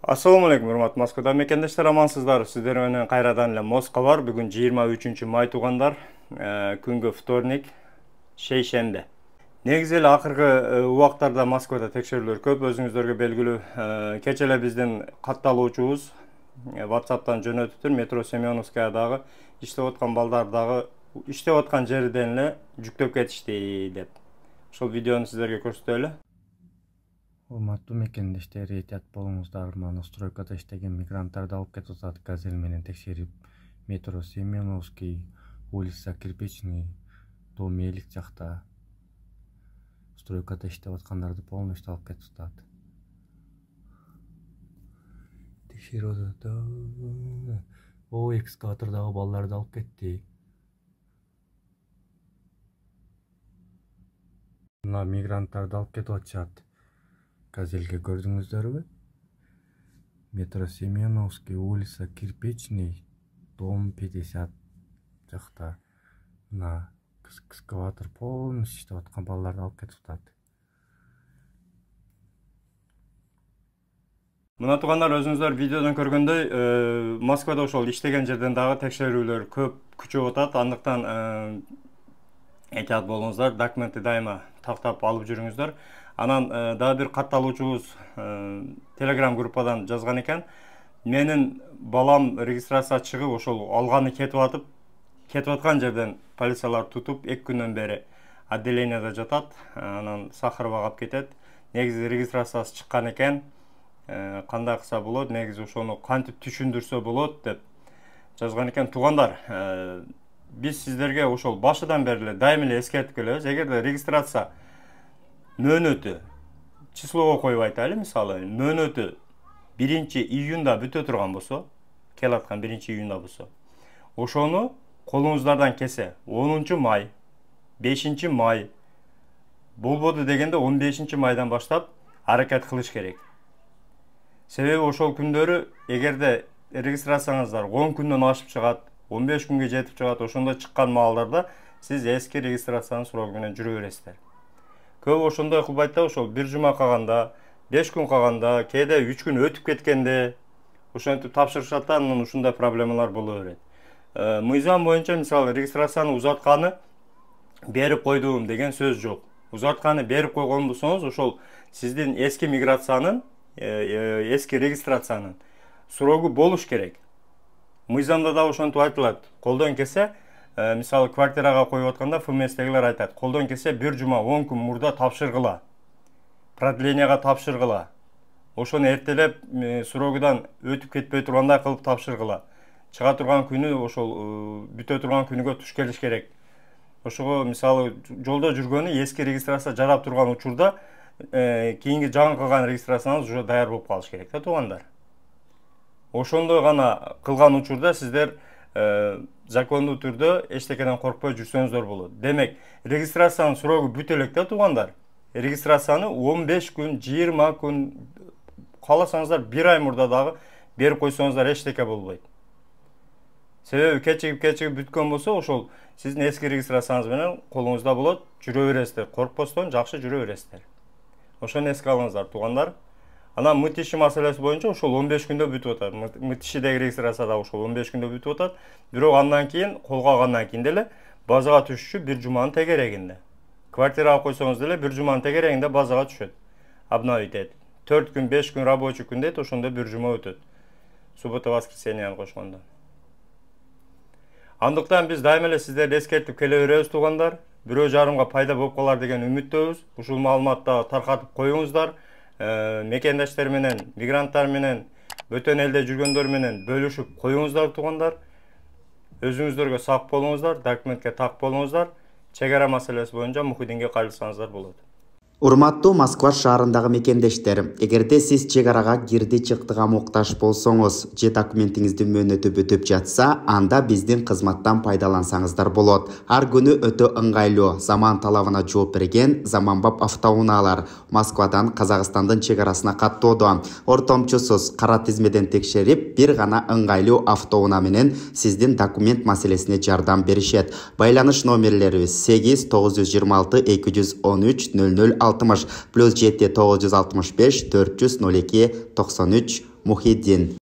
Assalamu alaikum, урматтуу Москвада мекендештер, амансыздар. Сиздер менен кайрадан эле Москва бар. Бүгүн 23-май туугандар. Күнгө вторник, шейшембе. Негизи эле акыркы убактарда Москвада текшерүүлөр көп, өзүңүздөргө белгилүү. Кече эле биздин катталуучубуз WhatsApp'тан жөнөтүптүр. Метро Семеновская дагы иштеп аткан балдар дагы иштеп аткан жерден эле жүктөп кетишти деп. Ошол видеону сиздерге көрсөтөлү. Урматтуу мекендештер, этият болуңуздар. Мана стройкада иштеген мигранттарды алып кетип атат газель менен текшерип. Метро Семеновский, улица Кирпичный, дом элик жакта стройкада иштеп аткандарды полностью алып кетип атат. Текшерип атат. Экскаватордагы балдарды алып кетти. Мына мигранттарды алып кетип атышат. Газельге көрдүңүздөрбү? Метро Семеновский, улица Кирпичный, дом 50 жакта. Мына экскаватор полностью иштеп аткан балдарды алып кетип атат. Мына туугандар, өзүңүздөр видеодон көргөндөй, Москвада ошол иштеген жерден дагы текшерүүлөр көп күчөп атат. Андыктан этият болуңуздар, документти дайыма тактап алып жүрүңүздөр. Анан дагы бир катталуучубуз Telegram группадан жазган экен. Менин балам регистрация чыгып, ошол алганы кетип аткан жерден полициялар тутуп, 2 күндөн бери отделенияда жатат. Анан Сахарова алып кетет. Негизи регистрациясы чыккан экен. Кандай кылса болот, негизи ошону кантип түшүндүрсө болот деп жазган экен. Туугандар, биз сиздерге ошол башыдан бери эле дайыма эле эскертип келебиз. Эгерде регистрация мөөнөтү числого коюп айтайлы, мисалы мөөнөтү 1-июнда бүтө турган болсо, келаткан 1-июнда болсо, ошону колуңуздардан кесе 10-май, 5-май болбоду дегенде 15-майдан баштап аракет кылыш керек. Себеби ошол күндөрү эгерде регистрацияңыздар 10 күндөн ашып чыгат, 15 күнгө жетип чыгат, ошондо чыккан маалдарда сиз эски регистрациянын сурогу менен жүрө бересиздер. Көп ошондой кылбайт да, ошол 1 жума калганда, 5 күн калганда, кээде 3 күн өтүп кеткенде ошентип тапшырышат да, анан ушундай проблемалар боло берет. Мыйзам боюнча, мисалы, регистрацияны узартканы берип койдум деген сөз жок. Узартканы берип койгон болсоңуз, ошол сиздин эски миграциянын, эски регистрациянын сурогу болуш керек. Мыйзамда да ошентип айтылат. Колдон кесе, мисалы, квартирага коюп атканда ФМСтегилер айтат, колдон кесе 1 жума 10 күн мурда тапшыргыла, продленияга тапшыргыла, ошону эртелеп сурогудан өтүп кетпей тургандай кылып тапшыргыла. Чыга турган күнү ошол бүтө турган күнүгө туш келиш керек. Ошого, мисалы, жолдо жүргөнү эски регистрация жарап турган учурда кийинки жаңы кылган регистрацияныз уже даяр болуп калыш керек да, туугандар. Ошондой гана кылган учурда сиздер закондуу түрдө эчтекеден коркпой жүрсөңүздөр болот. Демек, регистрациянын сурогу бүтө элек да, туугандар. Регистрацияны 15 күн, 20 күн, кааласаңыздар 1 ай мурда дагы берип койсоңуздар эчтеке болбойт. Себеби кечигип бүткөн болсо, ошол сиздин эски регистрацияңыз менен колуңузда болот, жүрө бересиздер. Коркпостон жакшы жүрө бересиздер. Ошону эске алыңыздар, туугандар. Анан МТШ маселеси боюнча ошол 15 күндө бүтүп атат. МТШдеги регистрацияда ошол 15 күндө бүтүп атат. Бирок андан кийин, колго алгандан кийин деле базага түшүшү 1 жуманын тегерегинде. Квартирага койсоңуз деле 1 жуманын тегерегинде базага түшөт. Обновить этип. 4 күн, 5 күн рабочий күн дейт, ошондо 1 жума өтөт. Суббота, воскресеньени кошкондо. Андыктан биз дайыма эле сиздерди эскертип келе беребиз, туугандар. Бирөө жарымга пайда болуп калар деген үмүттөбүз. Ушул маалыматты таркатып коюңуздар. Мекендештер менен, мигранттар менен, бөтөн элде жүргөндөр менен бөлүшүп коюңуздар, туугандар. Өзүңүздөргө сак болуңуздар, документке так болуңуздар. Чек ара маселеси боюнча Мухиддинге кайрылсаңыздар болот. Урматтуу Москва шаарындагы мекендештер, эгерде сиз чек арага кирди чыктыга муктаж болсоңуз же документиңиздин мөөнөтү бүтүп жатса, анда биздин кызматтан пайдалансаңыздар болот. Ар күнү өтө ыңгайлуу, заман талабына жооп берген заманбап автоунаалар Москвадан Казакстандын чек арасына каттоодо. Ортомчусуз кара тизмеден текшерип, бир гана ыңгайлуу автоунаа менен сиздин документ маселесине жардам беришет. Байланыш номерлерибиз 8 926 213 00 60 +7 965 402 93 Muhiddin.